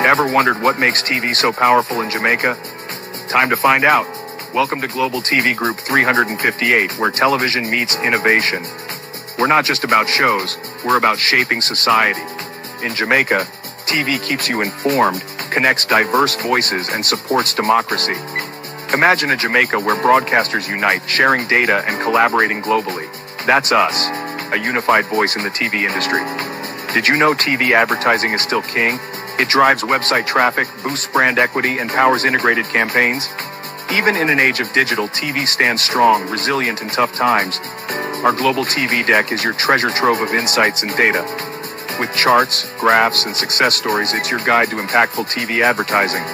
Ever wondered what makes TV so powerful in Jamaica? Time to find out. Welcome to Global TV Group 358, where television meets innovation. We're not just about shows, we're about shaping society. In Jamaica, TV keeps you informed, connects diverse voices, and supports democracy. Imagine a Jamaica where broadcasters unite, sharing data and collaborating globally. That's us, a unified voice in the TV industry. Did you know TV advertising is still king? It drives website traffic, boosts brand equity, and powers integrated campaigns. Even in an age of digital, TV stands strong, resilient in tough times. Our global TV deck is your treasure trove of insights and data. With charts, graphs, and success stories, it's your guide to impactful TV advertising.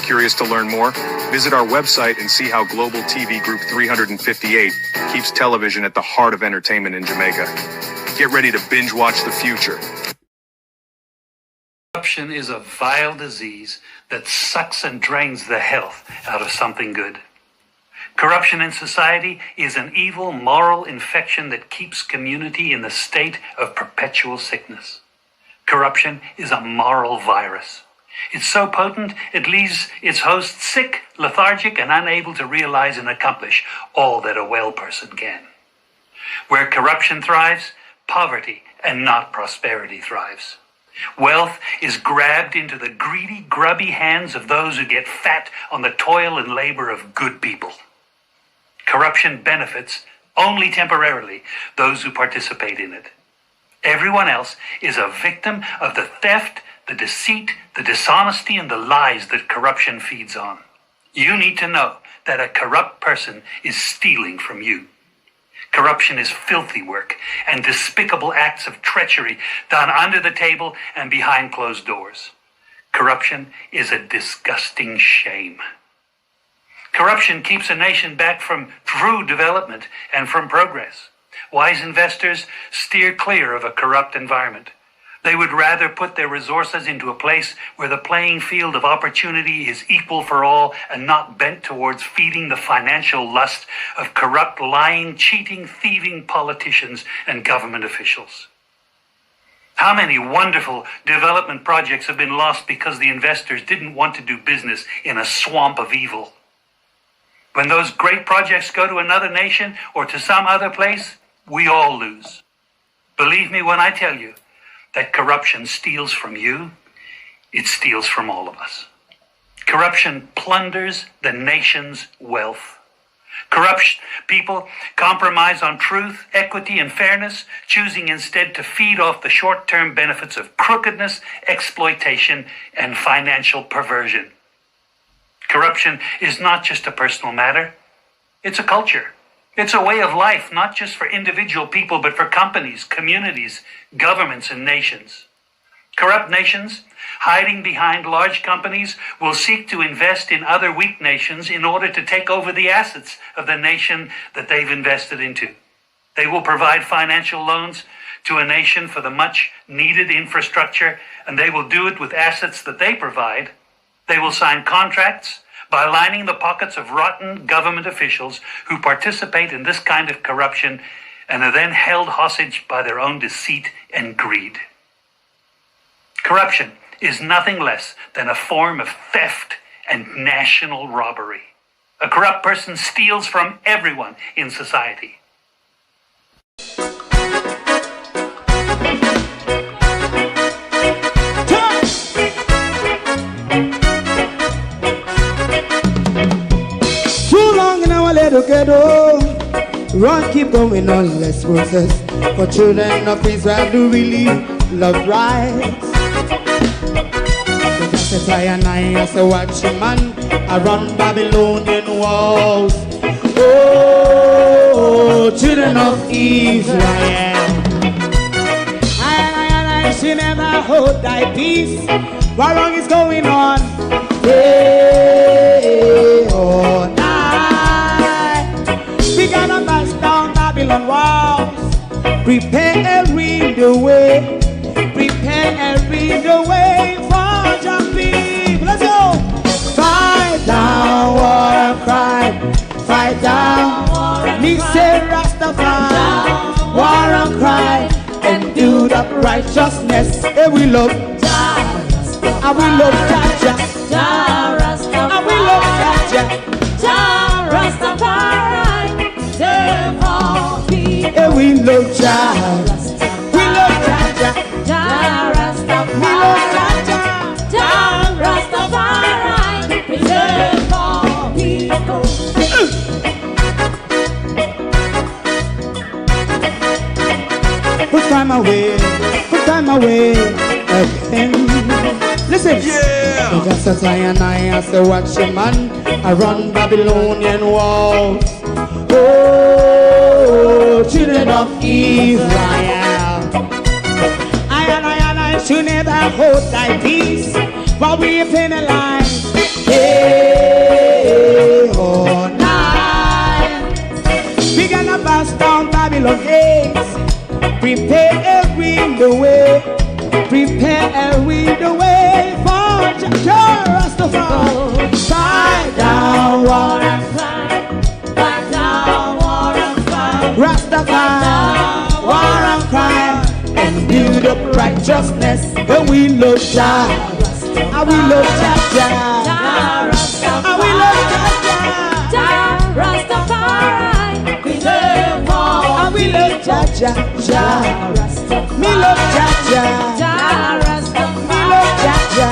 Curious to learn more? Visit our website and see how Global TV Group 358 keeps television at the heart of entertainment in Jamaica. Get ready to binge watch the future. Corruption is a vile disease that sucks and drains the health out of something good. Corruption in society is an evil moral infection that keeps community in the state of perpetual sickness. Corruption is a moral virus. It's so potent, it leaves its host sick, lethargic, and unable to realize and accomplish all that a well person can. Where corruption thrives, poverty and not prosperity thrives. Wealth is grabbed into the greedy, grubby hands of those who get fat on the toil and labor of good people. Corruption benefits, only temporarily, those who participate in it. Everyone else is a victim of the theft, the deceit, the dishonesty, and the lies that corruption feeds on. You need to know that a corrupt person is stealing from you. Corruption is filthy work and despicable acts of treachery done under the table and behind closed doors. Corruption is a disgusting shame. Corruption keeps a nation back from true development and from progress. Wise investors steer clear of a corrupt environment. They would rather put their resources into a place where the playing field of opportunity is equal for all and not bent towards feeding the financial lust of corrupt, lying, cheating, thieving politicians and government officials. How many wonderful development projects have been lost because the investors didn't want to do business in a swamp of evil? When those great projects go to another nation or to some other place, we all lose. Believe me when I tell you that corruption steals from you, it steals from all of us. Corruption plunders the nation's wealth. Corrupt people compromise on truth, equity, and fairness, choosing instead to feed off the short-term benefits of crookedness, exploitation, and financial perversion. Corruption is not just a personal matter, it's a culture. It's a way of life, not just for individual people, but for companies, communities, governments, and nations. Corrupt nations, hiding behind large companies, will seek to invest in other weak nations in order to take over the assets of the nation that they've invested into. They will provide financial loans to a nation for the much-needed infrastructure, and they will do it with assets that they provide. They will sign contracts by lining the pockets of rotten government officials who participate in this kind of corruption and are then held hostage by their own deceit and greed. Corruption is nothing less than a form of theft and national robbery. A corrupt person steals from everyone in society. Ghetto, run, keep going on, less process. For children of Israel do really love rights. So just a and I as a watchman around Babylonian walls. Oh, children of Israel, I should never hold thy peace. What wrong is going on? Hey, oh, we gotta bust down Babylon walls. Prepare and read the way. Prepare and read the way for your people. Let's go. Fight down war and crime. Fight down war. Me say Rastafari. War and crime. And do the righteousness. And we love. I I will love Jaja, Jah Rastafari. I will love Jaja, Jah Rastafari. Therefore people, we love Jah, we love Jaja, Jah Rastafari. We love Jaja, Jah Rastafari. Therefore people. Put time away again. Listen, yeah. Just as I and I as a watchman, I run Babylonian walls. Oh, children of Israel, I should never hold thy peace, but we penalize day or night. We gonna bust down Babylon gates. Prepare the way, prepare the way for Jah Rastafari. Fight down war and crime, fight down war and crime. Rastafari, war and crime, and build up righteousness. And we love Jah, and we love Jah, and we love Jah Rastafari. We love all, and we love Jah. Me love Jaja, Jah Rastafari. Me love Jaja,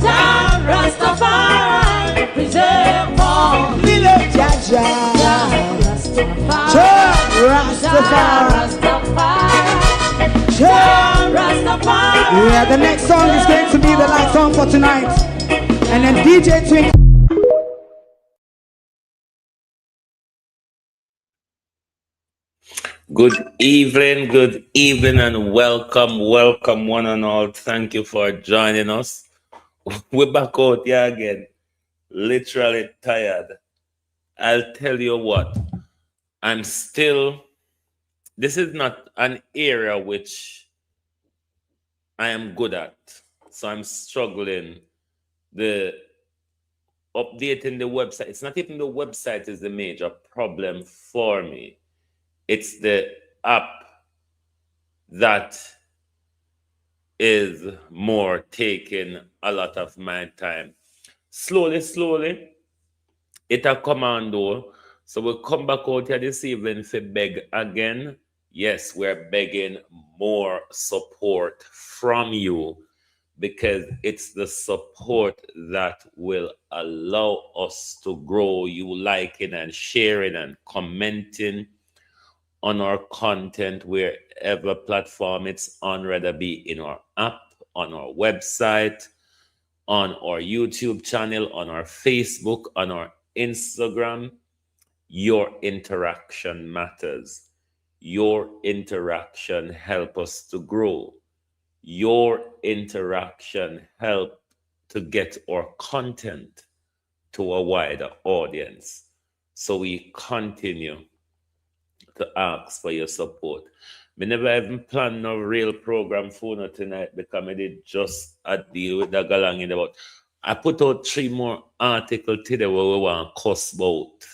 Jah Rastafari. Preserve all. Me love Jaja, Jah Rastafari. Jah Rastafari. Yeah, the next song is going to be the last song for tonight, and then DJ Twink. Good evening, and welcome one and all. Thank you for joining us. We're back out here again, literally tired. I'll tell you what, this is not an area which I am good at, so I'm struggling. The updating the website, it's not even the website is the major problem for me. It's the app that is more taking a lot of my time. Slowly, it'll come on though. So we'll come back out here this evening to beg again. Yes, we're begging more support from you, because it's the support that will allow us to grow. You liking and sharing and commenting on our content wherever platform it's on, whether be in our app, on our website, on our YouTube channel, on our Facebook, on our Instagram. Your interaction matters. Your interaction help us to grow. Your interaction help to get our content to a wider audience. So we continue to ask for your support. Me never even planned no real program for no tonight, because I did just a deal with the galang in about. I put out 3 more articles today where we want to cuss about.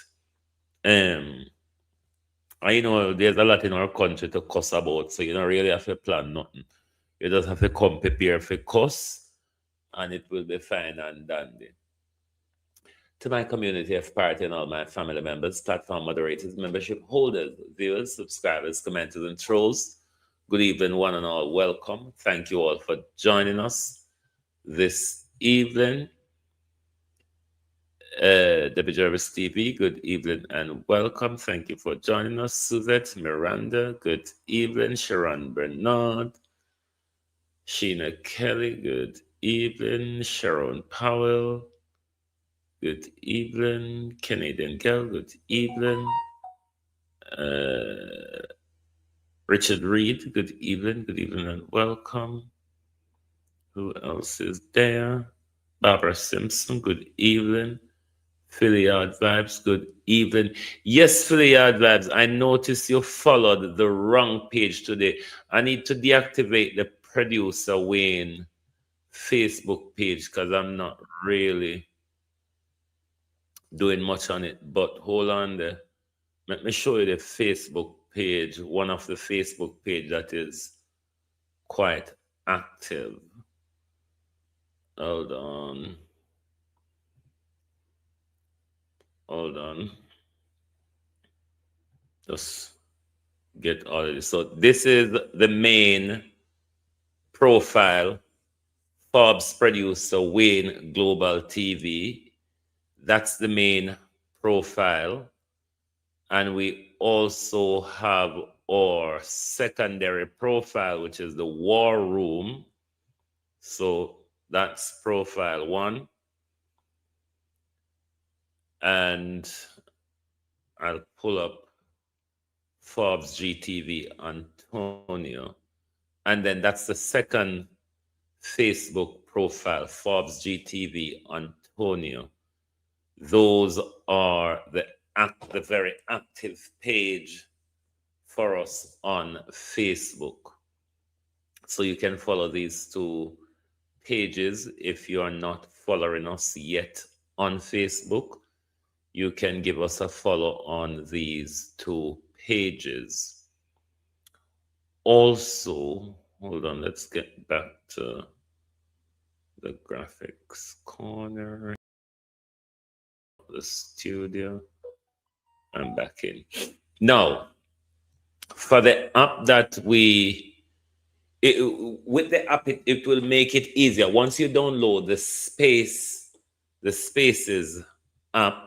I know there's a lot in our country to cuss about, so you don't really have to plan nothing. You just have to come prepared for cuss, and it will be fine and dandy. To my community of party and all my family members, platform moderators, membership holders, viewers, subscribers, commenters, and trolls, good evening, one and all. Welcome. Thank you all for joining us this evening. Debbie Jervis TV, good evening and welcome. Thank you for joining us. Suzette Miranda, good evening. Sharon Bernard, Sheena Kelly, good evening. Sharon Powell, good evening. Canadian Girl, good evening. Richard Reed, good evening and welcome. Who else is there? Barbara Simpson, good evening. Philly Yard Vibes, good evening. Yes, Philly Yard Vibes, I noticed you followed the wrong page today. I need to deactivate the Producer Wayne Facebook page, because I'm not really doing much on it. But hold on there. Let me show you the Facebook page, one of the Facebook page that is quite active. Hold on. Hold on. Just get all of this. So this is the main profile. Forbes producer Wayne Global TV. That's the main profile. And we also have our secondary profile, which is the War Room. So that's profile 1. And I'll pull up Forbes GTV Antonio. And then that's the second Facebook profile, Forbes GTV Antonio. Those are the very active page for us on Facebook. So you can follow these 2 pages. If you are not following us yet on Facebook, you can give us a follow on these 2 pages. Also, hold on, let's get back to the graphics corner, the studio. I'm back in. Now, for the app that with the app, it will make it easier. Once you download the Spaces app,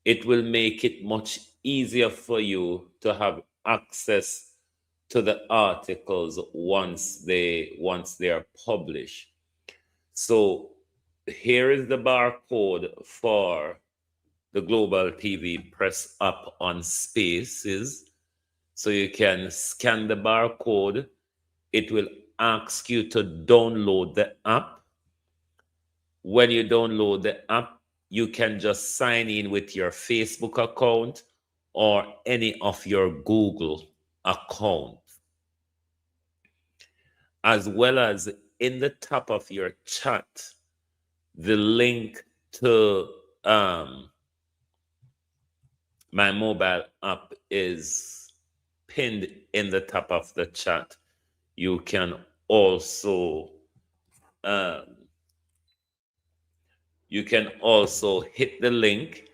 it will make it much easier for you to have access to the articles once they are published. So here is the barcode for the Global TV Press app on Spaces. So you can scan the barcode. It will ask you to download the app. When you download the app, you can just sign in with your Facebook account or any of your Google account. As well as in the top of your chat, the link to my mobile app is pinned in the top of the chat. You can also hit the link,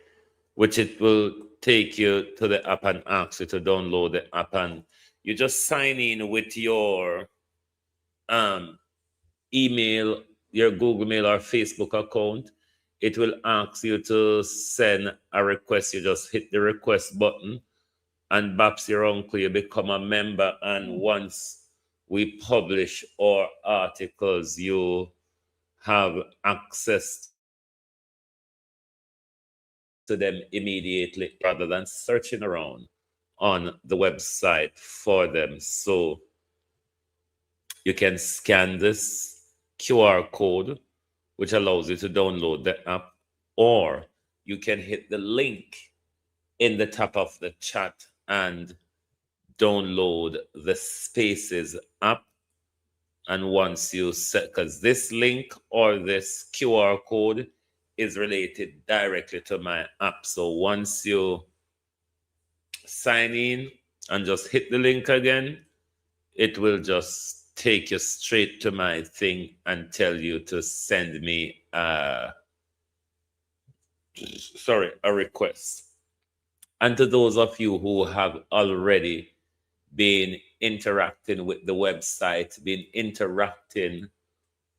which it will take you to the app and ask you to download the app, and you just sign in with your email, your Google Mail or Facebook account. It will ask you to send a request. You just hit the request button, and Babs, your uncle, you become a member. And once we publish our articles, you have access to them immediately rather than searching around on the website for them. So you can scan this QR code, which allows you to download the app, or you can hit the link in the top of the chat and download the Spaces app. And once you set, because this link or this QR code is related directly to my app. So once you sign in and just hit the link again, it will just take you straight to my thing and tell you to send me a request. And to those of you who have already been interacting with the website, been interacting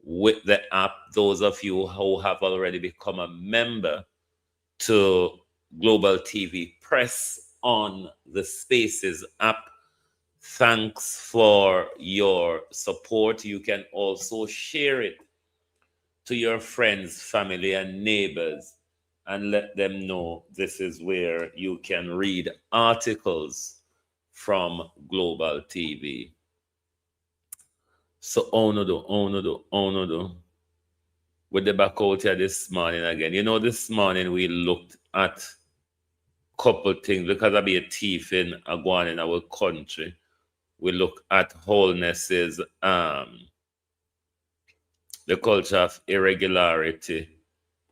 with the app, those of you who have already become a member to Global TV Press on the Spaces app, thanks for your support. You can also share it to your friends, family, and neighbors and let them know this is where you can read articles from Global TV. So, Onodo. With the back out here this morning again. You know, this morning we looked at a couple things because I be a thief in Aguan in our country. We look at wholenesses, the culture of irregularity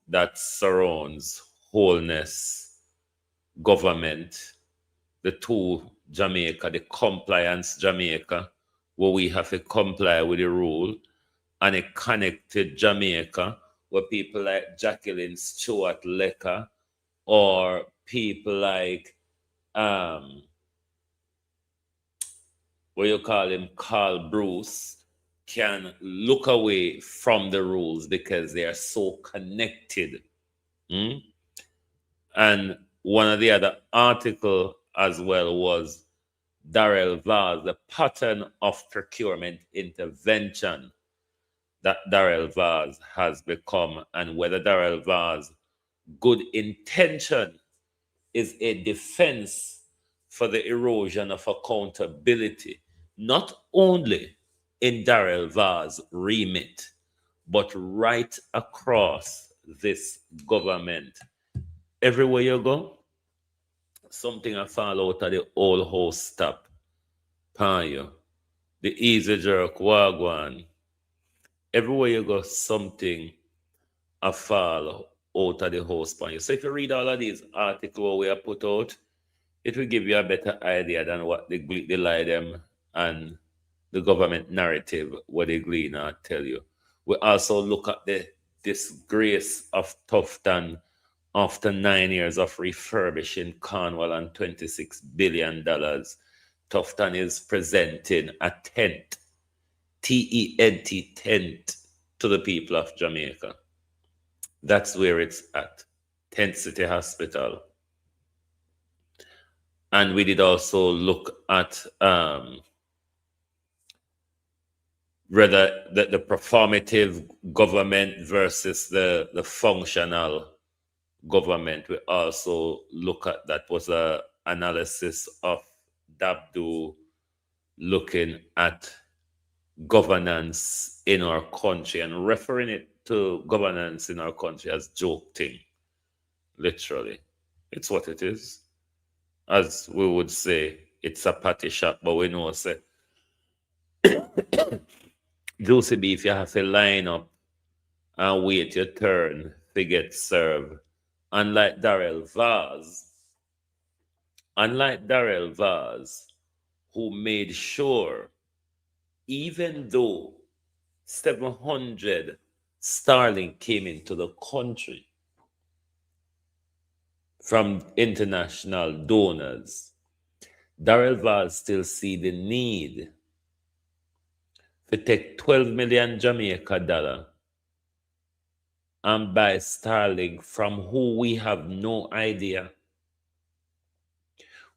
that surrounds wholeness, government, the two Jamaica, the compliance Jamaica, where we have to comply with the rule, and it connected Jamaica, where people like Jacqueline Stewart Lecker or people like what you call him, Carl Bruce, can look away from the rules because they are so connected. Mm? And one of the other article as well was Darrell Vaz, the pattern of procurement intervention that Darrell Vaz has become, and whether Darrell Vaz good intention is a defense for the erosion of accountability, not only in Darrell Vaz remit, but right across this government. Everywhere you go, something I fall out of the old house stop. Pan you. The easy jerk, wagwan. Everywhere you go, something I fall out of the house pan you. So if you read all of these articles we have put out, it will give you a better idea than what the lie them and the government narrative, what they glean or tell you. We also look at the disgrace of Tufton after 9 years of refurbishing Cornwall and $26 billion. Tufton is presenting a tent, T-E-N-T, tent, to the people of Jamaica. That's where it's at, Tent City Hospital. And we did also look at rather the performative government versus the functional government. We also look at that was a analysis of Dabdu looking at governance in our country and referring it to governance in our country as joke thing. Literally. It's what it is. As we would say, it's a patty shop, but we know say juicy beef, you have to line up and wait your turn to get served. Unlike Darrell Vaz, who made sure, even though 700 sterling came into the country from international donors, Darrell Vaz still see the need to take 12 million Jamaica dollar and buy sterling from who we have no idea.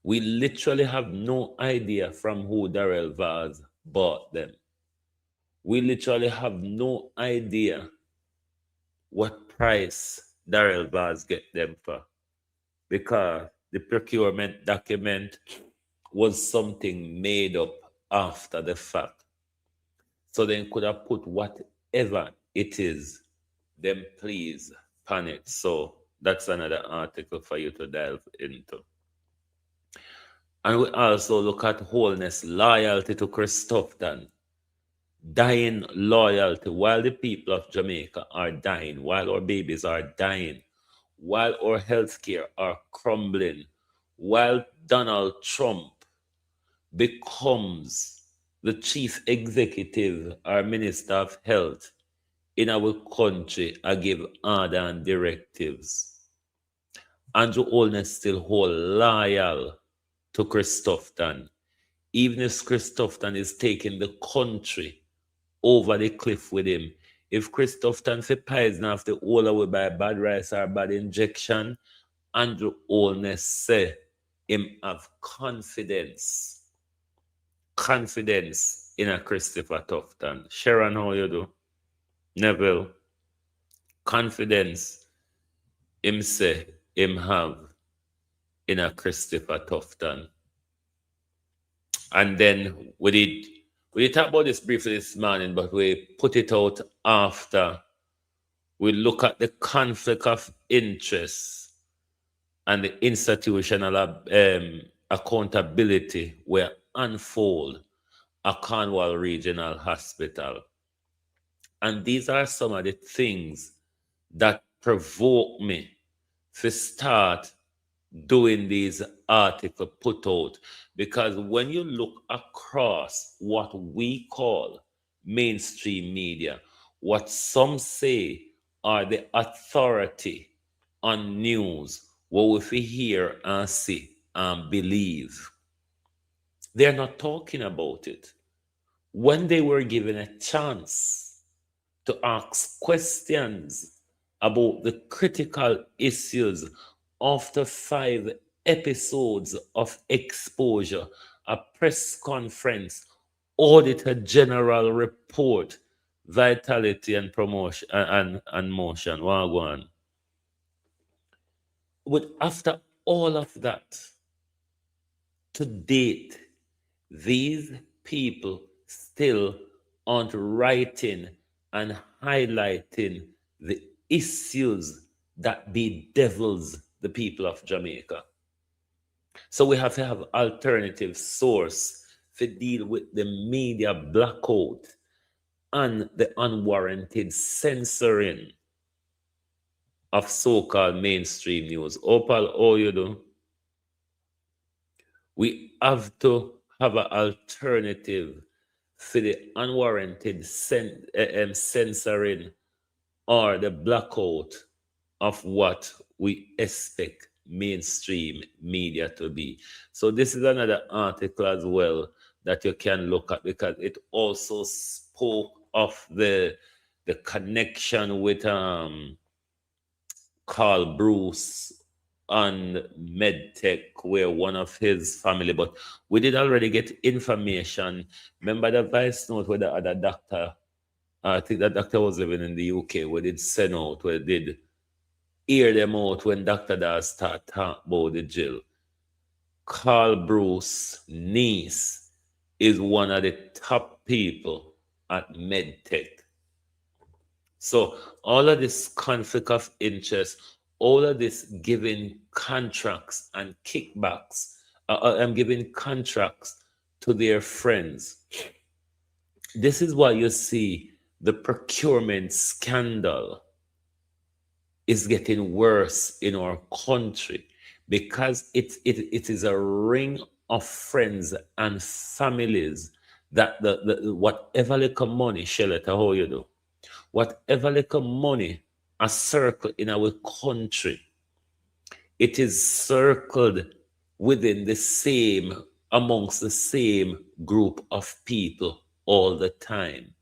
We literally have no idea from who Darrell Vaz bought them. We literally have no idea what price Darrell Vaz get them for, because the procurement document was something made up after the fact. So they could have put whatever it is, them please pan it. So that's another article for you to delve into. And we also look at wholeness, loyalty to Chris Tufton, dying loyalty while the people of Jamaica are dying, while our babies are dying, while our healthcare are crumbling, while Donald Trump becomes the chief executive or minister of health in our country, I give order and directives. Andrew Holness still hold loyal to Chris Tufton, even if Chris Tufton is taking the country over the cliff with him. If Chris Tufton say poison after all away by bad rice or bad injection, Andrew Holness say him have confidence in a Christopher Tufton. Sharon, how you do? Neville, confidence him say him have in a Christopher Tufton. And then we talk about this briefly this morning, but we put it out after we look at the conflict of interest and the institutional accountability where unfold at Cornwall Regional Hospital. And these are some of the things that provoke me to start doing these articles put out. Because when you look across what we call mainstream media, what some say are the authority on news, what we hear and see and believe. They're not talking about it. When they were given a chance to ask questions about the critical issues after 5 episodes of exposure, a press conference, auditor general report, vitality and promotion and motion. Wagwan. But after all of that, to date, these people still aren't writing and highlighting the issues that bedevils the people of Jamaica. So we have to have alternative source to deal with the media blackout and the unwarranted censoring of so-called mainstream news. Opal, all you do? We have to have an alternative for the unwarranted censoring or the blackout of what we expect mainstream media to be. So this is another article as well that you can look at, because it also spoke of the connection with Carl Bruce and medtech, where one of his family, but we did already get information. Remember the vice note where the other doctor, I think that doctor was living in the UK, where did send out, where did hear them out when Dr. Dawes start talking about the jail. Carl Bruce niece is one of the top people at medtech. So all of this conflict of interest, all of this giving contracts and kickbacks, giving contracts to their friends. This is why you see the procurement scandal is getting worse in our country, because it is a ring of friends and families that the whatever little money, Sheleta, how you do? Whatever little money a circle in our country, it is circled within the same, amongst the same group of people all the time.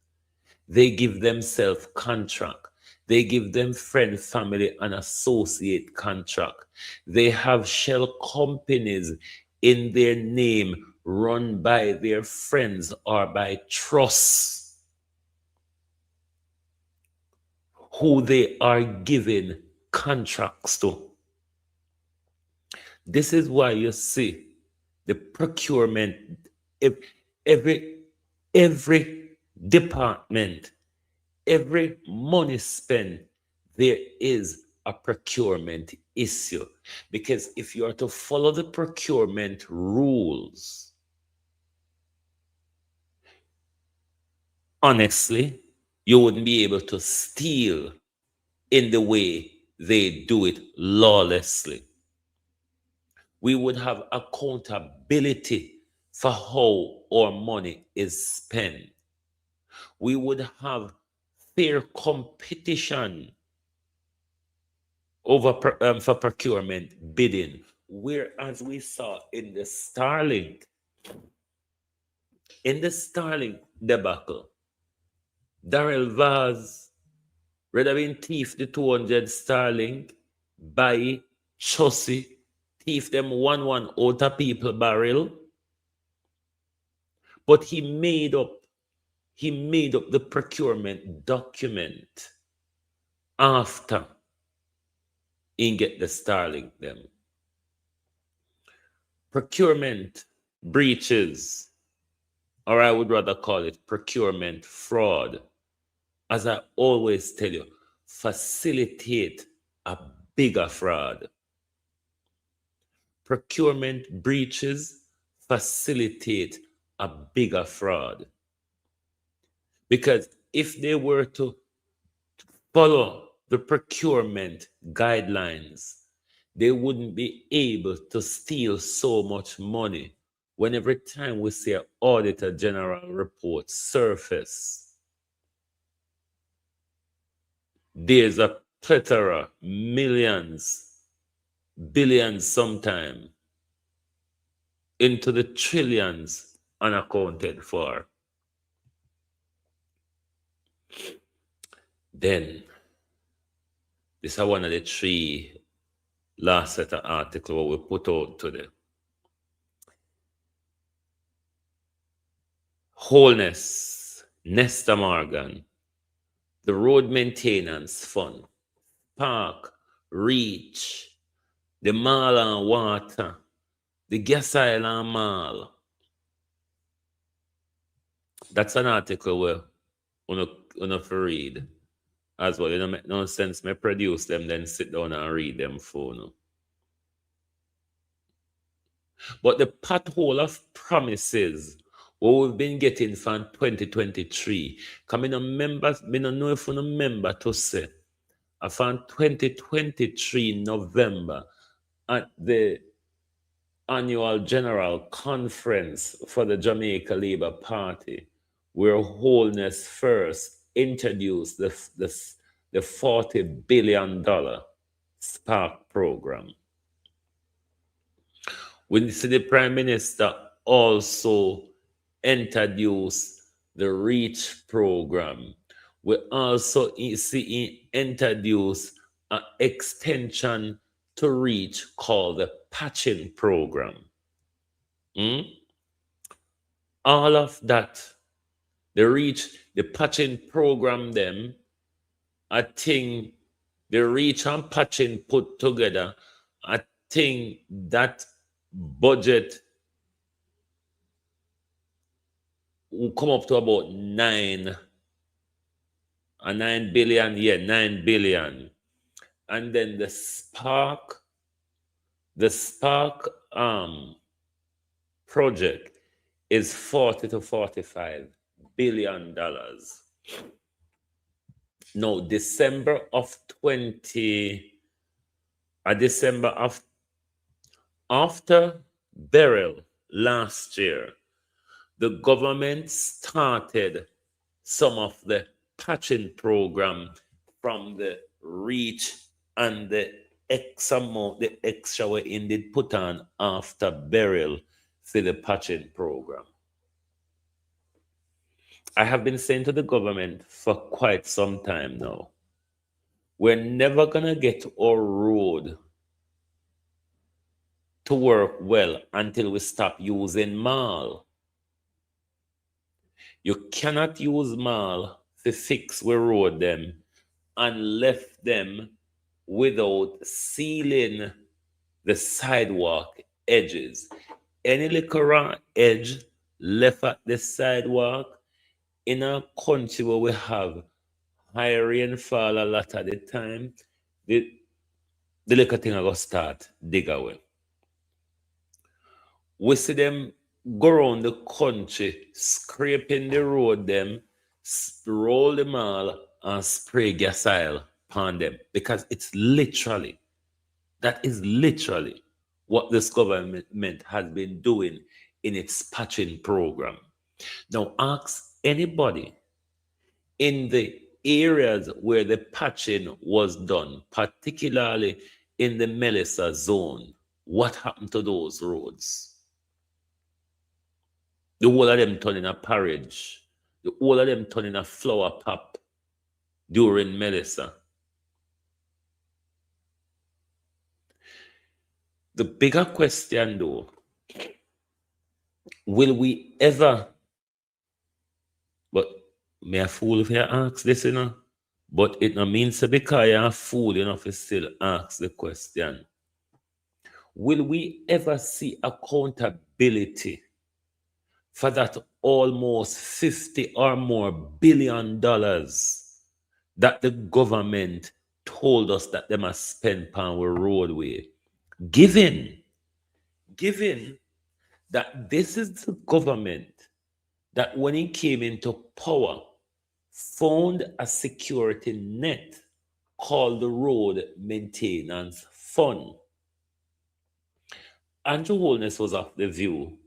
They give themselves contract. They give them friend, family, and associate contract. They have shell companies in their name run by their friends or by trusts who they are giving contracts to. This is why you see the procurement, every department, every money spent, there is a procurement issue. Because if you are to follow the procurement rules, honestly, you wouldn't be able to steal in the way they do it lawlessly. We would have accountability for how our money is spent. We would have fair competition over for procurement bidding, whereas we saw in the Starlink debacle, Darrell Vaz rather than thief the 200 Starlink, buy Chussie, thief them one out of people barrel, but he made up the procurement document after he get the Starlink them. Procurement breaches, or I would rather call it procurement fraud, as I always tell you, facilitate a bigger fraud. Procurement breaches facilitate a bigger fraud. Because if they were to follow the procurement guidelines, they wouldn't be able to steal so much money when every time we see an auditor general report surface, There's a plethora, millions, billions sometime, into the trillions unaccounted for. Then, this is one of the three last set of articles we put out today. Wholeness, Nesta Morgan, the Road Maintenance Fund, Park, Reach, the Mall and Water, the Gas Island Mall. That's an article where you know for read as well. It don't make no sense. Me produce them, then sit down and read them for no. But the pothole of promises what we've been getting from 2023, come in a member, me no know if you remember to say, from 2023 November at the annual general conference for the Jamaica Labour Party, where Wholeness First introduced the $40 billion Spark program. We see the Prime Minister also introduce the REACH program. We also see him introduce an extension to REACH called the patching program. All of that, the REACH, the patching program, them, I think the REACH and patching put together, I think that budget will come up to about 9 billion, yeah, 9 billion. And then the Spark project is $40 to $45 billion. Now, December of after burial last year, the government started some of the patching program from the REACH and the extra we indeed put on after burial for the patching program. I have been saying to the government for quite some time now, we're never gonna get our road to work well until we stop using mall. You cannot use mall to fix we road them and left them without sealing the sidewalk edges. Any little edge left at the sidewalk in a country where we have high rainfall a lot of the time, the little thing are going to start dig away. We see them go around the country, scraping the road them, roll them all, and spray gas oil upon them. Because it's literally, that is literally what this government has been doing in its patching program. Now, ask anybody in the areas where the patching was done, particularly in the Melissa zone, what happened to those roads? The whole of them turning a porridge. The whole of them turning a flower pop during Melissa. The bigger question though, will we ever, but may a fool if you ask this, you know? But it no means to because you're a fool, you know, if you still ask the question. Will we ever see accountability for that almost $50 or more billion that the government told us that they must spend on our roadway? Given that this is the government that when it came into power, found a security net called the Road Maintenance Fund. Andrew Holness was of the view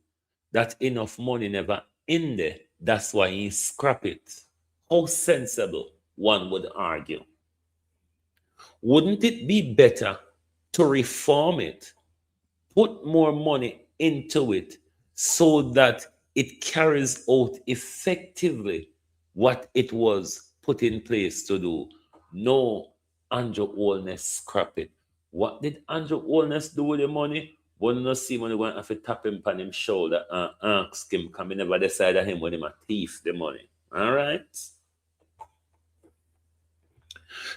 that enough money never in there. That's why he scrap it. How sensible, one would argue. Wouldn't it be better to reform it, put more money into it so that it carries out effectively what it was put in place to do? No, Andrew Holness scrap it. What did Andrew Holness do with the money? One no see money going to have to tap him on him shoulder and ask him, can we never decide on him when him a thief the money. All right?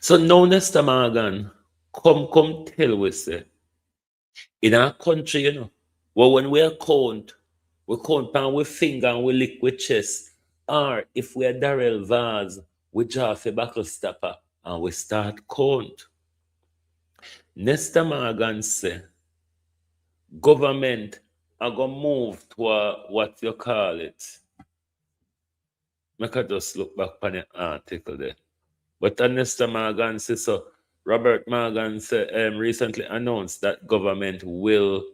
So now, Nesta Morgan, come tell we say, in our country, well, when we count pan with finger and we lick with chest, or if we are Darrell Vaz, we draw a buckle stopper and we start count. Nesta Morgan say, government are going to move to what you call it. I can just look back on the article there. But Nesta Morgan says so. Robert Morgan recently announced that government will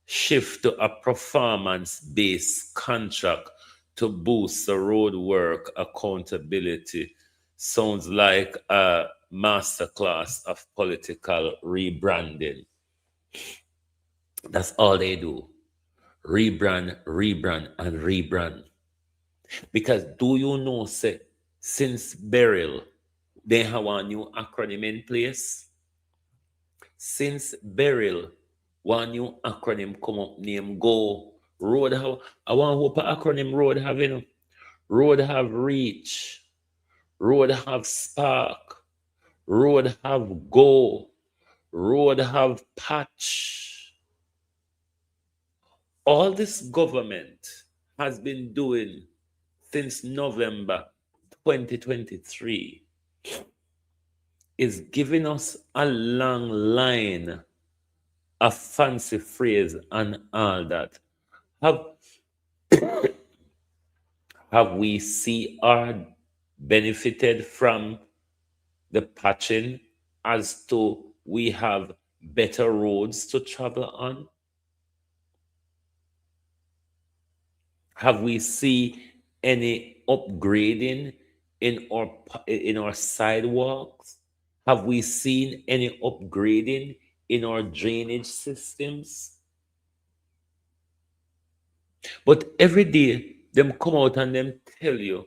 shift to a performance-based contract to boost the road work accountability. Sounds like a masterclass of political rebranding. That's all they do. Rebrand, and rebrand. Because do you know, say, since burial, they have a new acronym in place. Since burial, one new acronym come up named GO. Road have, I want hope acronym road have, road have reach, road have spark, road have go, road have patch. All this government has been doing since November 2023 is giving us a long line of fancy phrase and all that. Have we benefited from the patching as to we have better roads to travel on? Have we seen any upgrading in our sidewalks? Have we seen any upgrading in our drainage systems? But every day, them come out and them tell you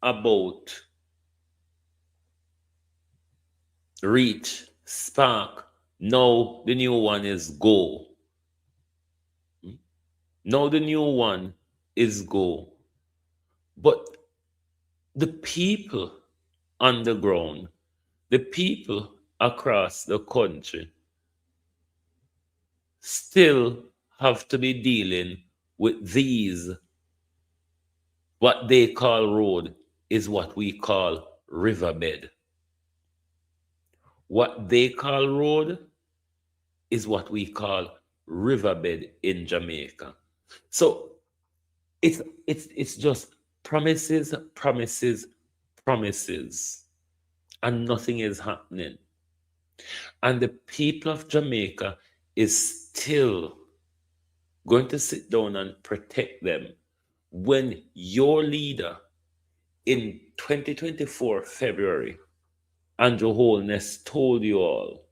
about reach, spark. Now the new one is go. Now the new one is go. But the people on the ground, the people across the country still have to be dealing with these. What they call road is what we call riverbed. What they call road is what we call riverbed in Jamaica. So it's just promises, and nothing is happening. And the people of Jamaica is still going to sit down and protect them when your leader in 2024 February, Andrew Holness, told you all,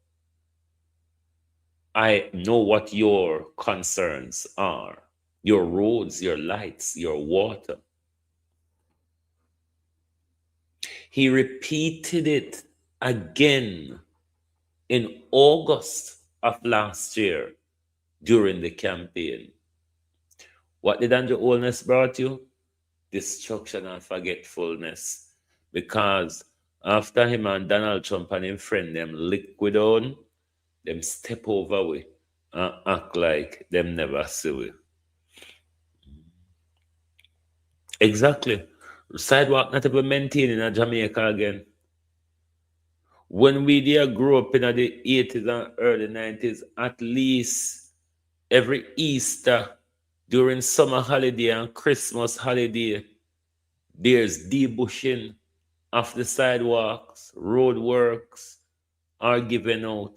I know what your concerns are. Your roads, your lights, your water. He repeated it again in August of last year during the campaign. What did Andrew Holness brought you? Destruction and forgetfulness. Because after him and Donald Trump and his friend them liquid on, them step over we and act like them never see we. Exactly. Sidewalk not even maintained in Jamaica again. When we there grew up in the 80s and early 90s, at least every Easter, during summer holiday and Christmas holiday, there's debushing of the sidewalks, road works are given out.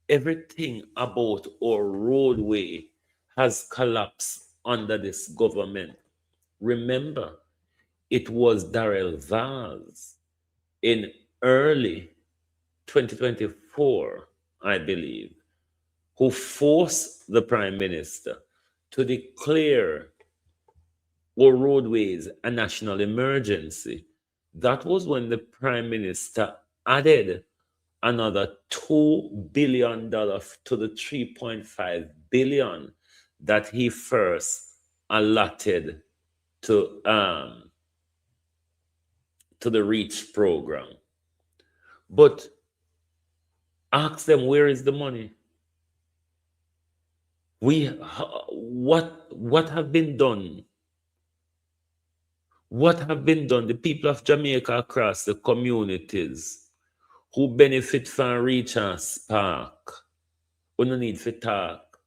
Everything about our roadway has collapsed under this government. Remember, it was Darrell Vaz in early 2024, I believe, who forced the Prime Minister to declare our roadways a national emergency. That was when the Prime Minister added another $2 billion to the 3.5 billion that he first allotted to the REACH program. But ask them, where is the money? What have been done? What have been done? The people of Jamaica across the communities who benefit from REACH and Spark, we no need to talk.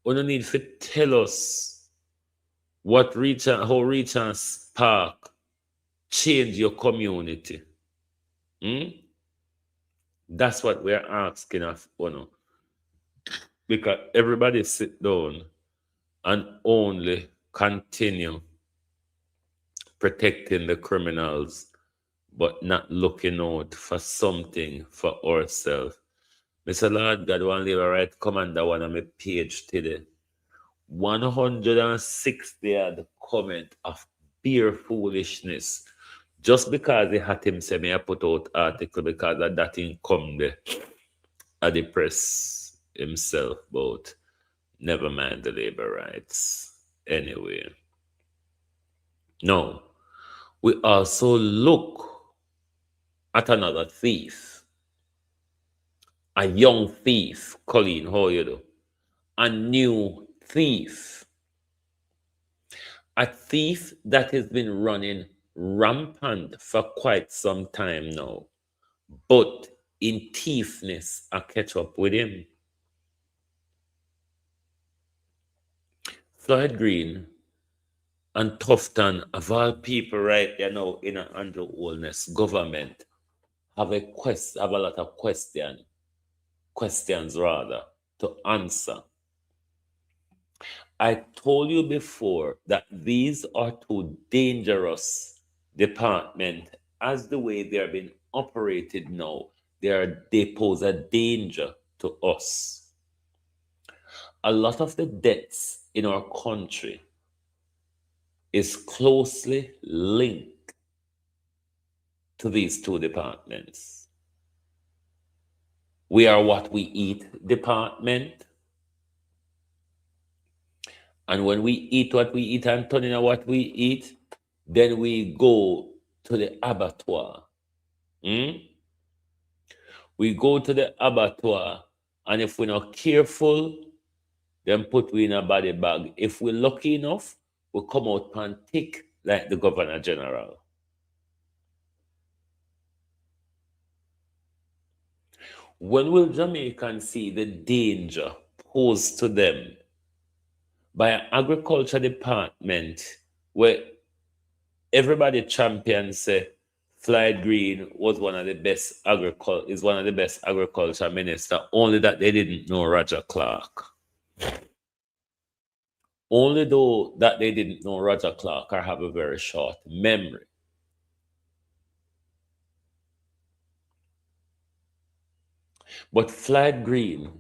We no need to tell us what REACH and how REACH and Spark change your community. That's what we're asking of you, because everybody sit down and only continue protecting the criminals, but not looking out for something for ourselves. Mr. Lord God, one leave a right commander one on my page today. 160 odd comment of pure foolishness. Just because he had him say me I put out article because of that thing come there at the press himself, but never mind the labor rights. Anyway. No. We also look at another thief. A young thief. Colleen, how you do? A new thief. A thief that has been running rampant for quite some time now. But in thiefness, I catch up with him. Floyd Green and Tufton, of all people right there now in an under-oldness government, have a lot of questions rather, to answer. I told you before that these are two dangerous departments as the way they are being operated now. They pose a danger to us. A lot of the deaths in our country is closely linked to these two departments. We are what we eat department. And when we eat what we eat and turn into what we eat, then we go to the abattoir. We go to the abattoir, and if we're not careful, then put we in a body bag. If we're lucky enough, we come out and tick like the Governor General. When will Jamaicans see the danger posed to them by an agriculture department where everybody champions say Floyd Green was one of the best agriculture minister, only that they didn't know Roger Clark. Only though that they didn't know Roger Clark or have a very short memory. But Floyd Green,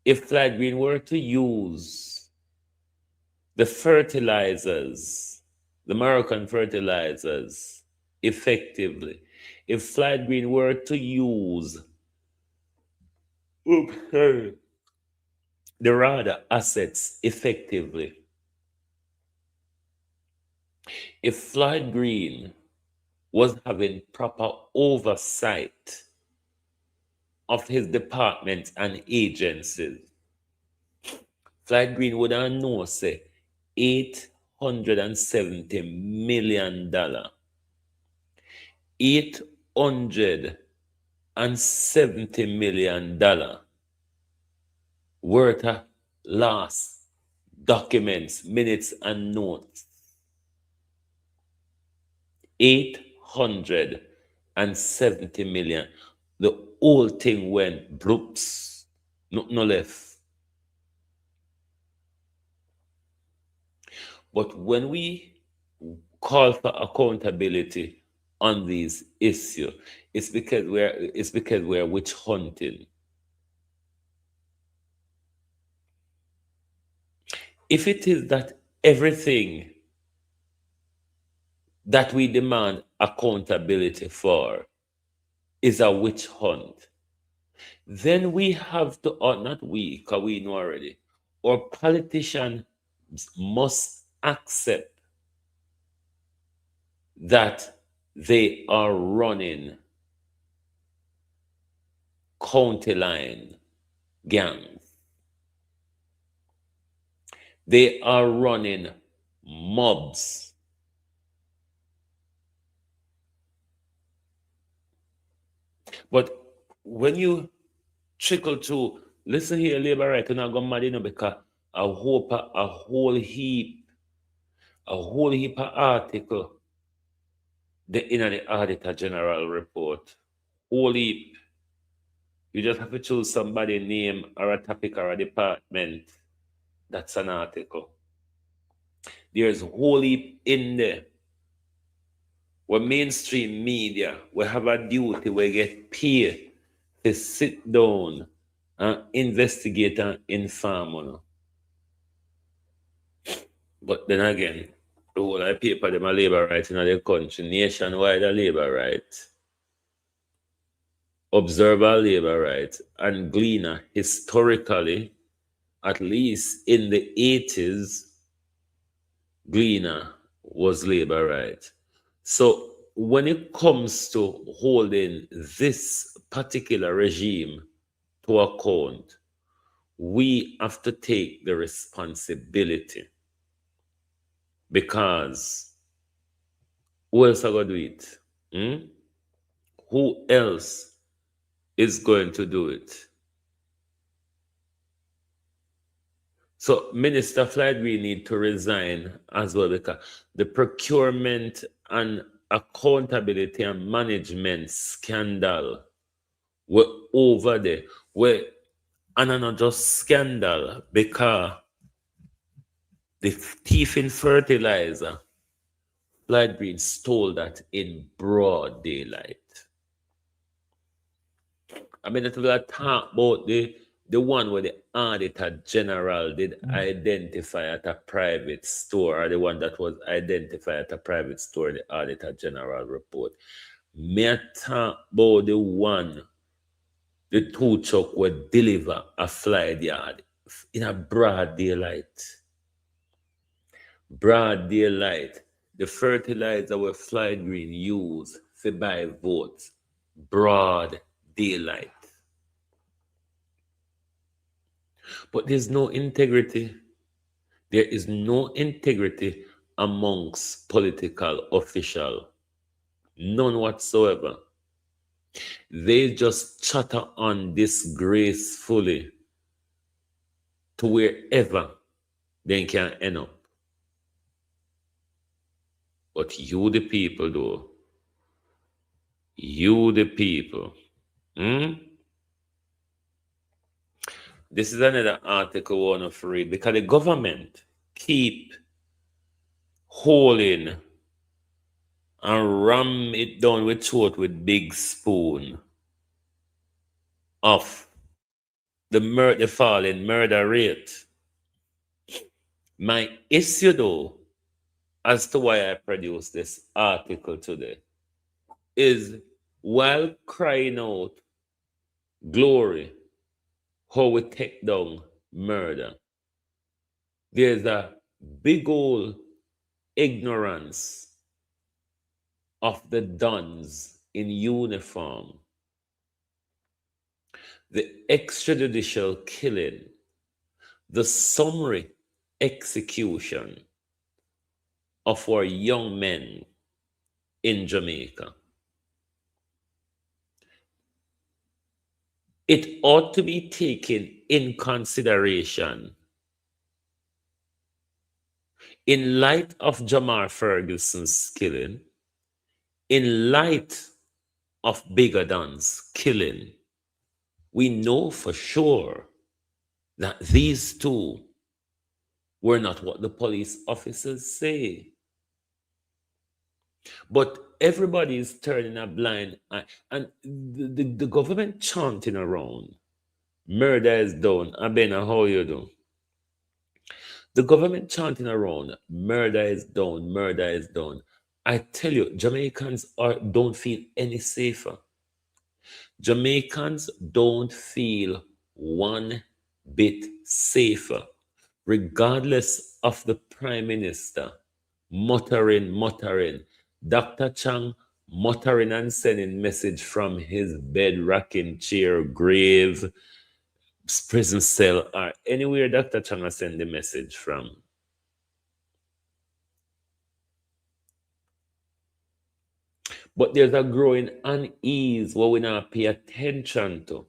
if Floyd Green were to use the fertilizers, the American fertilizers, effectively, if Floyd Green were to use the RADA assets effectively, if Floyd Green was having proper oversight of his departments and agencies, Floyd Green would have known, say, $870 million. $870 million worth of lost documents, minutes, and notes. $870 million. The whole thing went brooks, no left. But when we call for accountability on these issues. It's because we're witch hunting. If it is that everything that we demand accountability for is a witch hunt, then we have to, or not we, because we know already, or politicians must accept that they are running county line gangs. They are running mobs. But when you trickle to, listen here, labor right, you're not going mad, because a whole heap of article in the Auditor General report. Whole heap. You just have to choose somebody name or a topic or a department. That's an article. There's whole heap in there. Where mainstream media, we have a duty, we get paid to sit down and investigate and inform. But then again, the whole of paper, them a labor rights in the country, nationwide a labor right, observer labor right, and Gleaner, historically, at least in the 80s, Gleaner was labor right. So when it comes to holding this particular regime to account, we have to take the responsibility, because who else are going to do it? Who else is going to do it? So Minister Floyd, we need to resign as well, because the procurement and accountability and management scandal were over there. And not just scandal, because the thief in fertilizer, Floyd Green, stole that in broad daylight. I mean, that we'll talk about the one where the Auditor General did identify at a private store, or the one that was identified at a private store in the Auditor General report. May I talk about the one, the two truck would deliver a fly yard in a broad daylight. Broad daylight. The fertilizer where Floyd Green used to buy votes. Broad daylight. But there's no integrity. There is no integrity amongst political officials. None whatsoever. They just chatter on disgracefully to wherever they can end up. But you the people, though. You the people. This is another article I want to read, because the government keep holding and ram it down with throat with big spoon of the falling murder rate. My issue, though, as to why I produced this article today, is while crying out glory, how we take down murder, there's a big old ignorance of the dons in uniform, the extrajudicial killing, the summary execution of our young men in Jamaica. It ought to be taken in consideration in light of Jamar Ferguson's killing, in light of Bigger Don's killing. We know for sure that these two were not what the police officers say. But everybody is turning a blind eye. And the government chanting around, murder is done. Abena, how you do? The government chanting around, murder is done, murder is done. I tell you, Jamaicans don't feel any safer. Jamaicans don't feel one bit safer, regardless of the Prime Minister muttering. Dr. Chang muttering and sending message from his bed, rocking chair, grave, prison cell, or anywhere Dr. Chang has sent the message from. But there's a growing unease what we not pay attention to,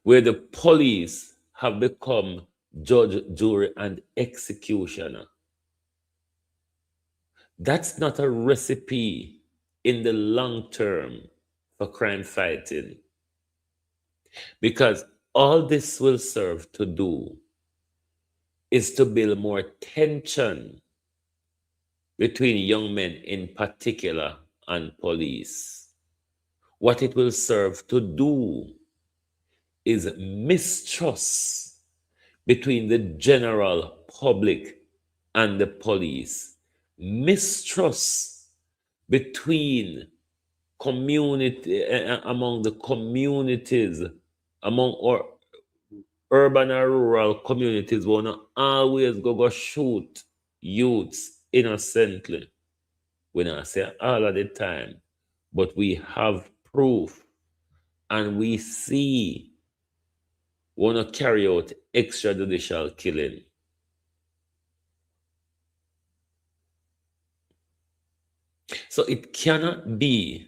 where the police have become judge, jury, and executioner. That's not a recipe in the long term for crime fighting, because all this will serve to do is to build more tension between young men in particular and police. What it will serve to do is mistrust between the general public and the police, mistrust between community among the communities, among our urban and rural communities, will not always go shoot youths innocently. We not say all of the time, but we have proof, and we see want to carry out extrajudicial killing. So it cannot be.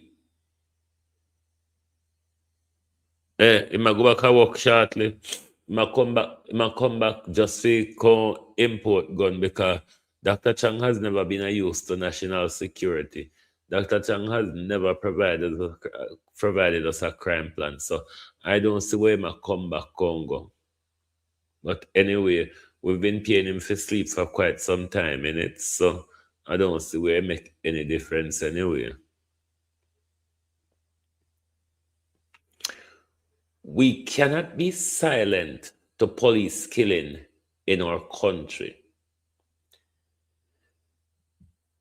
It might go back and work shortly. It might come back just to import gun, because Dr. Chang has never been a use to national security. Dr. Chang has never provided us a crime plan. So I don't see where he might come back Congo. But anyway, we've been paying him for sleep for quite some time in it. So I don't see where it make any difference anyway. We cannot be silent to police killing in our country.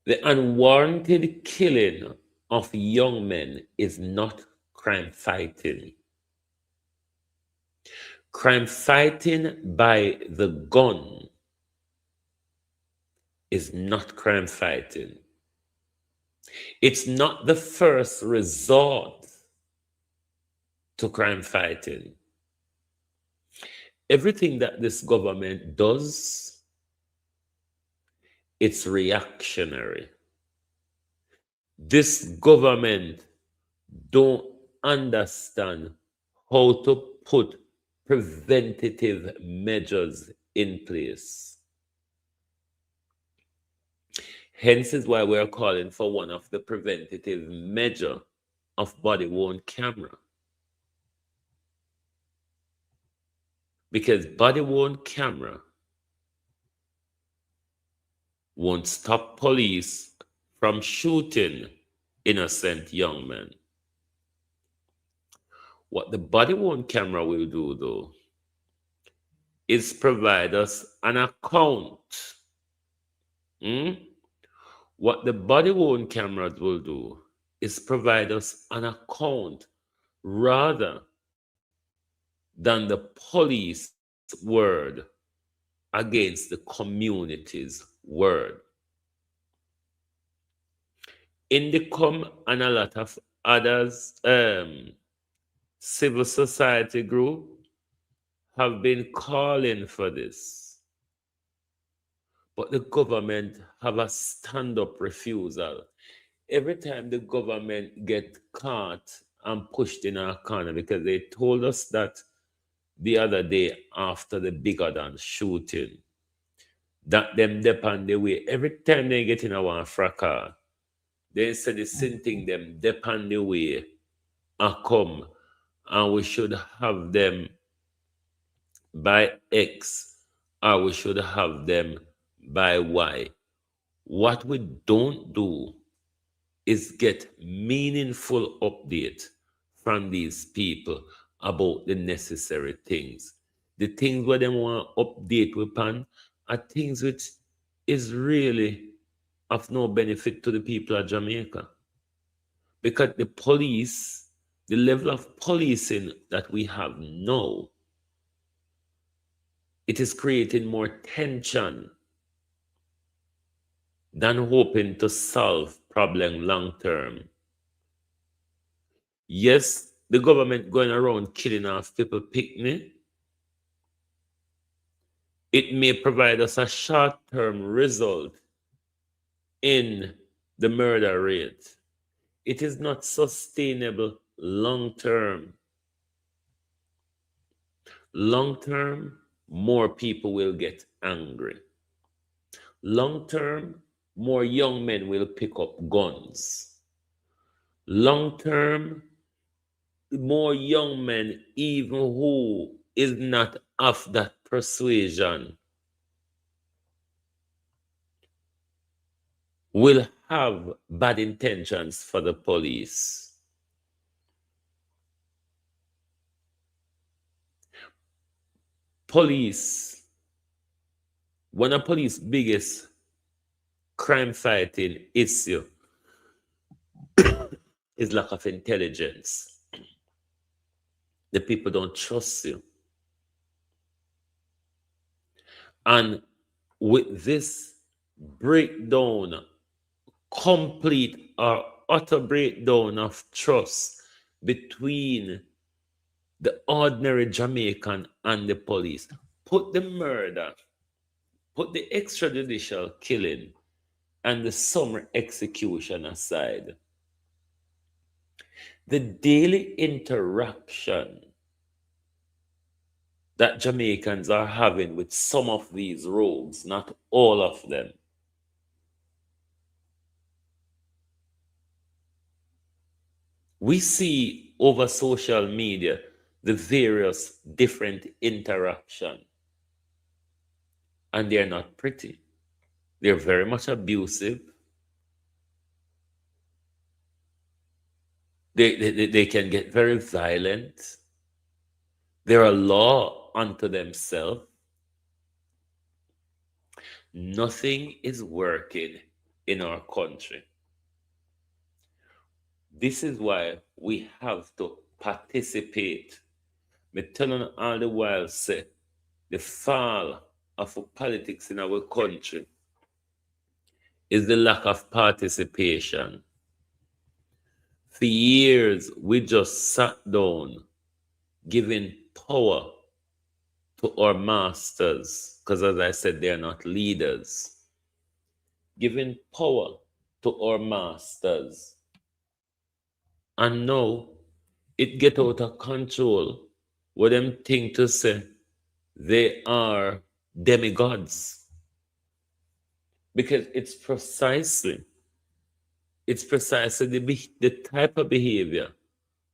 The unwarranted killing of young men is not crime fighting. Crime fighting by the gun is not crime fighting. It's not the first resort to crime fighting. Everything that this government does, it's reactionary. This government don't understand how to put preventative measures in place. Hence is why we're calling for one of the preventative measure of body-worn camera. Because body-worn camera won't stop police from shooting innocent young men. What the body-worn camera will do, though, is provide us an account. What the body-worn cameras will do is provide us an account rather than the police word against the community's word. Indicom and a lot of others, civil society group have been calling for this. But the government have a stand-up refusal. Every time the government get caught and pushed in a corner, because they told us that the other day after the bigger than shooting, that them depend the way. Every time they get in a one fracas, they say the same thing them depend the way and come, and we should have them by X, or we should have them by Y. What we don't do is get meaningful update from these people about the necessary things. The things where they want to update upon are things which is really of no benefit to the people of Jamaica. Because the police, the level of policing that we have now, it is creating more tension than hoping to solve problem long term. Yes, the government going around killing off people picnic. It may provide us a short-term result in the murder rate. It is not sustainable long-term. Long-term, more people will get angry. Long-term, more young men will pick up guns. Long-term, more young men, even who is not of that persuasion, will have bad intentions for the police. Police, one of police biggest crime fighting issue is lack of intelligence. The people don't trust you. And with this breakdown, complete or utter breakdown of trust between the ordinary Jamaican and the police, put the murder, put the extrajudicial killing and the summary execution aside. The daily interaction that Jamaicans are having with some of these rogues, not all of them, we see over social media the various different interaction, and they're not pretty. They're very much abusive. They can get very violent. They're a law unto themselves. Nothing is working in our country. This is why we have to participate. Me telling all the while say the fall of politics in our country is the lack of participation. For years, we just sat down giving power to our masters, because as I said, they are not leaders. Giving power to our masters. And now it get out of control. What them think to say they are demigods. Because it's precisely the type of behavior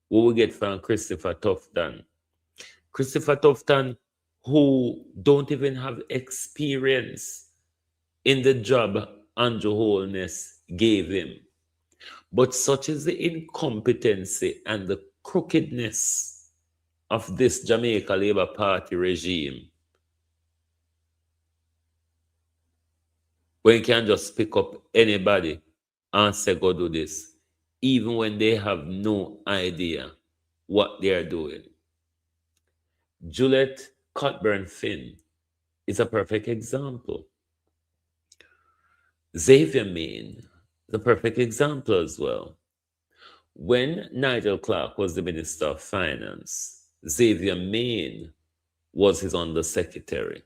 what we get from Christopher Tufton. Christopher Tufton, who don't even have experience in the job Andrew Holness gave him. But such is the incompetency and the crookedness of this Jamaica Labour Party regime, when you can just pick up anybody and say, go do this, even when they have no idea what they are doing. Juliet Cockburn Finn is a perfect example. Xavier Main is a perfect example as well. When Nigel Clark was the Minister of Finance, Xavier Main was his undersecretary.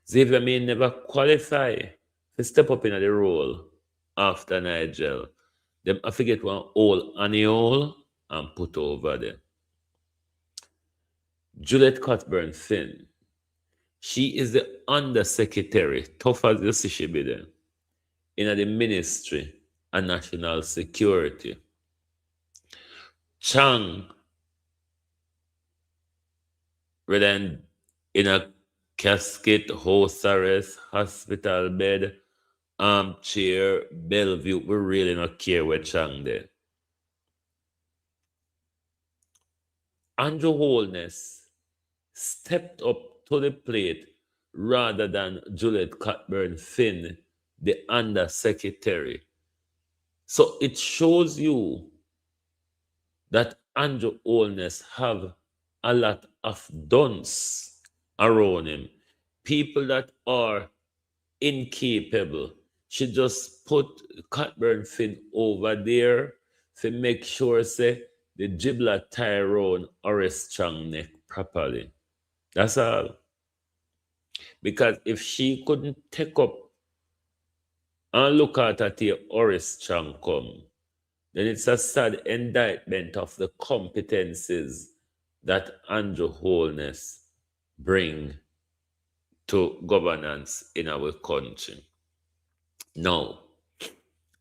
Xavier Main never qualified to step up in the role after Nigel. Them I forget one all annual and put over there. Juliet Cockburn Finn, she is the undersecretary, tough as you see she be there, in the Ministry of National Security. Chang, rather in a casket, house arrest, hospital bed, Armchair, Bellevue, we really not care where Chang there. Andrew Holness stepped up to the plate rather than Juliet Cockburn Finn, the undersecretary. So it shows you that Andrew Holness have a lot of dunce around him. People that are incapable. She just put Cockburn Finn over there to make sure say the Gibbler Tyrone Horace Chang neck properly. That's all. Because if she couldn't take up and look at the Horace Chang come, then it's a sad indictment of the competencies that Andrew Holness bring to governance in our country. Now,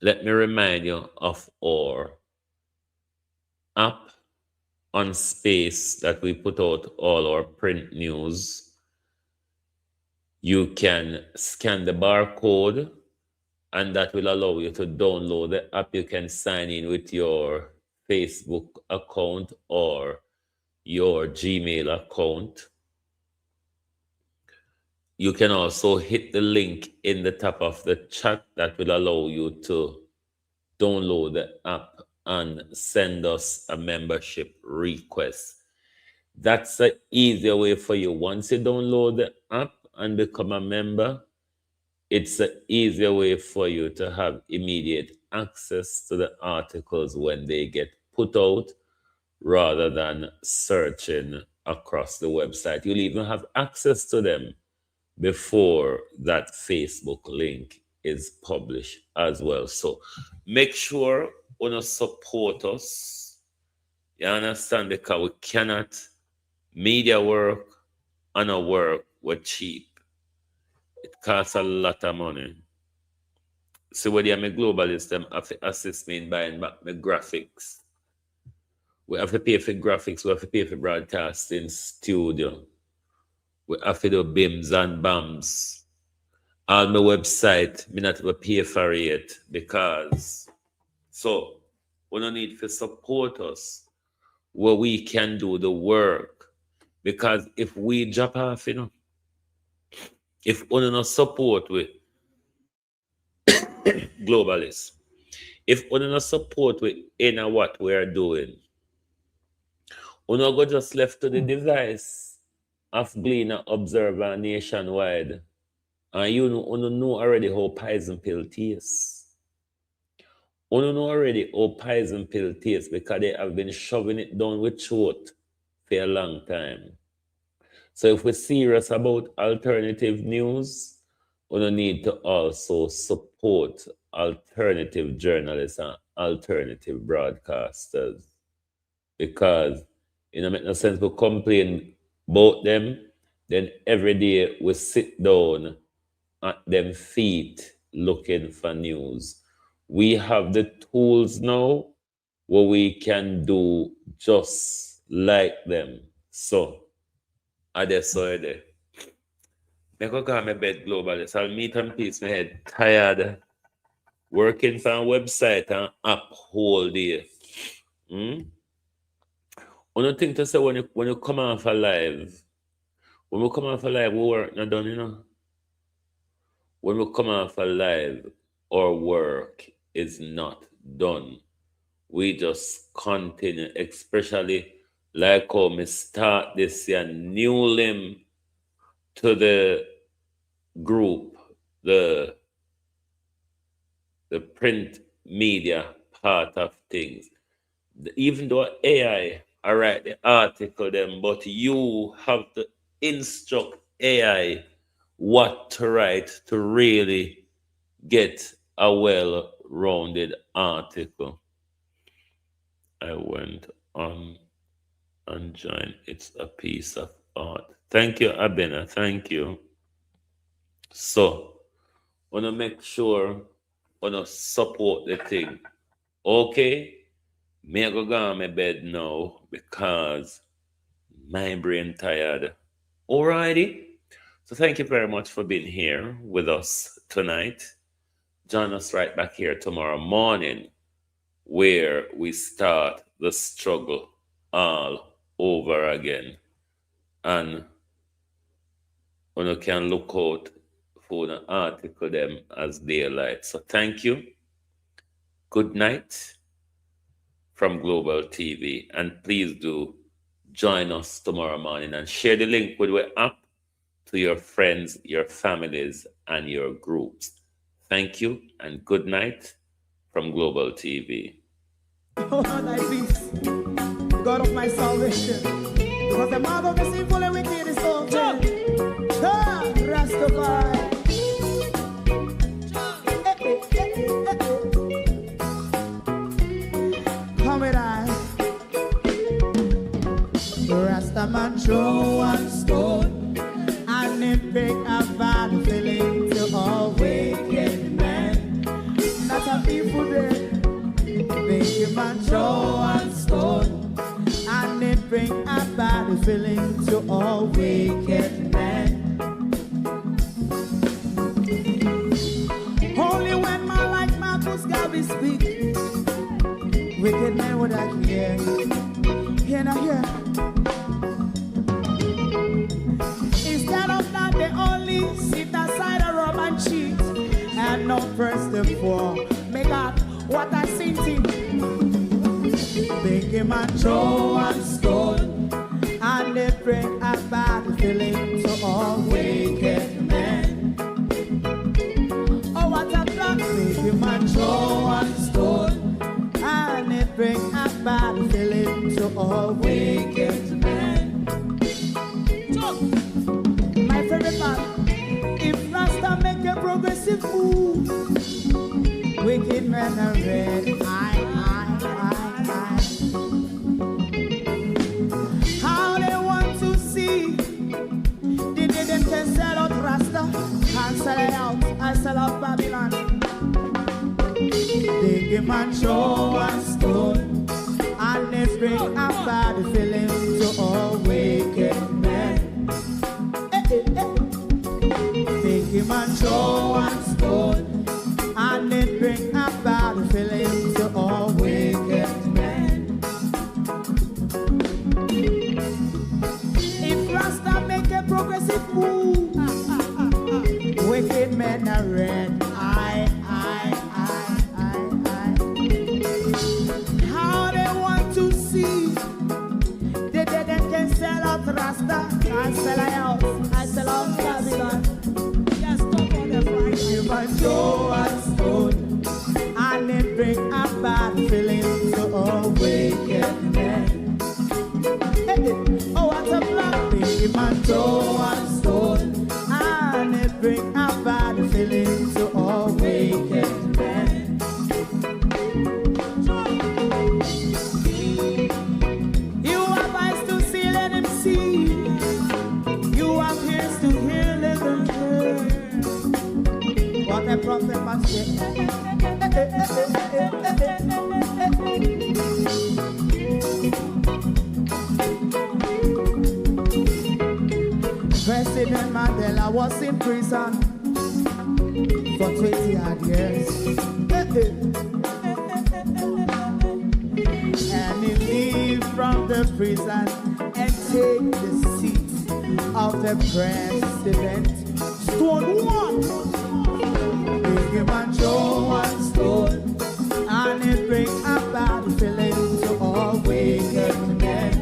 let me remind you of our app on Space that we put out all our print news. You can scan the barcode and that will allow you to download the app. You can sign in with your Facebook account or your Gmail account. You can also hit the link in the top of the chat that will allow you to download the app and send us a membership request. That's an easier way for you. Once you download the app and become a member, it's an easier way for you to have immediate access to the articles when they get put out rather than searching across the website. You'll even have access to them before that Facebook link is published as well. So make sure you support us. You understand? Because we cannot media work and our work were cheap. It costs a lot of money. So when I'm a globalist, them have to assist me in buying back my graphics. We have to pay for graphics, we have to pay for broadcasting studio. We have to do BIMs and BAMs. On my website, me not to pay for it because so we don't need to support us where we can do the work. Because if we drop off, if we don't support with globalists, if we don't support with any what we are doing, we not go just left to the device of Gleaner Observer nationwide. And you know already how poison pill tastes. You know already how poison pill tastes because they have been shoving it down with throat for a long time. So if we're serious about alternative news, we need to also support alternative journalists and alternative broadcasters. Because it makes no sense to complain about them, then every day we sit down at them feet looking for news. We have the tools now where we can do just like them. So, I just saw it. I go to my bed globalist. I'll meet and peace my head tired. Working for a website and app whole day. One thing to say when you come off a live, when we come off a live, we work not done, When we come off a live, our work is not done. We just continue, especially like how me start this year, new limb to the group, the print media part of things. Even though AI, I write the article them, but you have to instruct AI what to write to really get a well-rounded article. I went on and joined. It's a piece of art. Thank you, Abena. Thank you. So, wanna make sure wanna support the thing. Okay? Me I go on my bed now because my brain tired. Alrighty. So thank you very much for being here with us tonight. join us right back here tomorrow morning, where we start the struggle all over again. And you can look out for the article them as daylight. So thank you. Good night from Global TV. And please do join us tomorrow morning and share the link with the app to your friends, your families, and your groups. Thank you and good night from Global TV. Oh, thy peace, the God of my salvation, because the mouth of the sinful and wicked is open. Rastafari. Come with I. Rastaman throw one stone and it break a bad feeling to all wicked men. Not a people there. Make a man throw one stone and it bring a bad feeling to all wicked men. Only when man like Marcus Garvey speak, wicked men would I hear. Hear not hear. Instead of that, they only sit aside and rub and cheat and not press the poor. Make God what I seen him. Make him a throw one stone and they bring a bad feeling to all wicked men. Oh, what a plan. Make him a throw one stone and they bring a bad feeling to all wicked men. My favorite part, if Rasta make a progressive move, wicked men are red, I. How they want to see, they can sell out Rasta, and sell it out, I sell out Babylon. They give man throw one stone, and they bring a bad feeling to all wicked men. They give man throw one stone, and it bring a bad feeling to all wicked men. If Rasta make a progressive move, wicked men are red. How they want to see, they can sell out Rasta, I sell out, I sell out Babylon. Just stop on the Friday. If I throw a stone and it bring a bad feeling to all wicked men. Oh, what a black thing. If I throw a stone and it bring a bad feeling to all wicked men. You have eyes to see, let him see. You have ears to hear, let them hear. What a prophet must say. President Mandela was in prison for 20 odd years. And he leave from the prison and take the seat of the president. Stone one. Big him and throw one stone, and it bring a bad feeling to all wicked men.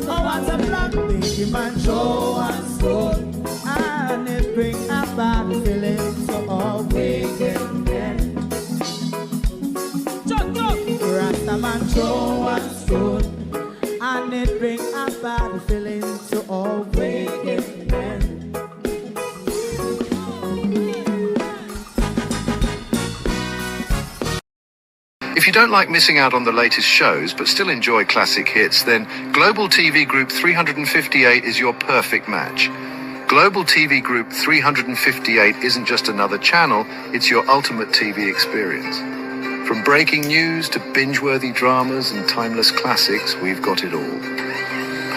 Oh, what's a black? Big him and throw one stone, and it bring a bad feeling to all wicked men. Rastaman throw one stone, and it bring a bad feeling to all wicked men. If you don't like missing out on the latest shows but still enjoy classic hits, then Global TV Group 358 is your perfect match. Global TV Group 358 isn't just another channel, it's your ultimate TV experience. From breaking news to binge-worthy dramas and timeless classics, we've got it all.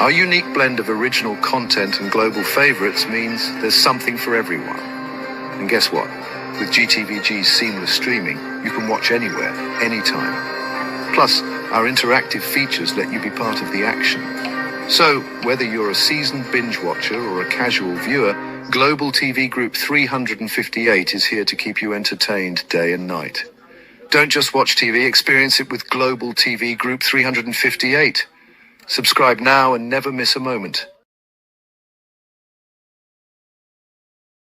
Our unique blend of original content and global favorites means there's something for everyone. And guess what? With GTVG's seamless streaming, you can watch anywhere, anytime. Plus, our interactive features let you be part of the action. So, whether you're a seasoned binge watcher or a casual viewer, Global TV Group 358 is here to keep you entertained day and night. Don't just watch TV, experience it with Global TV Group 358. Subscribe now and never miss a moment.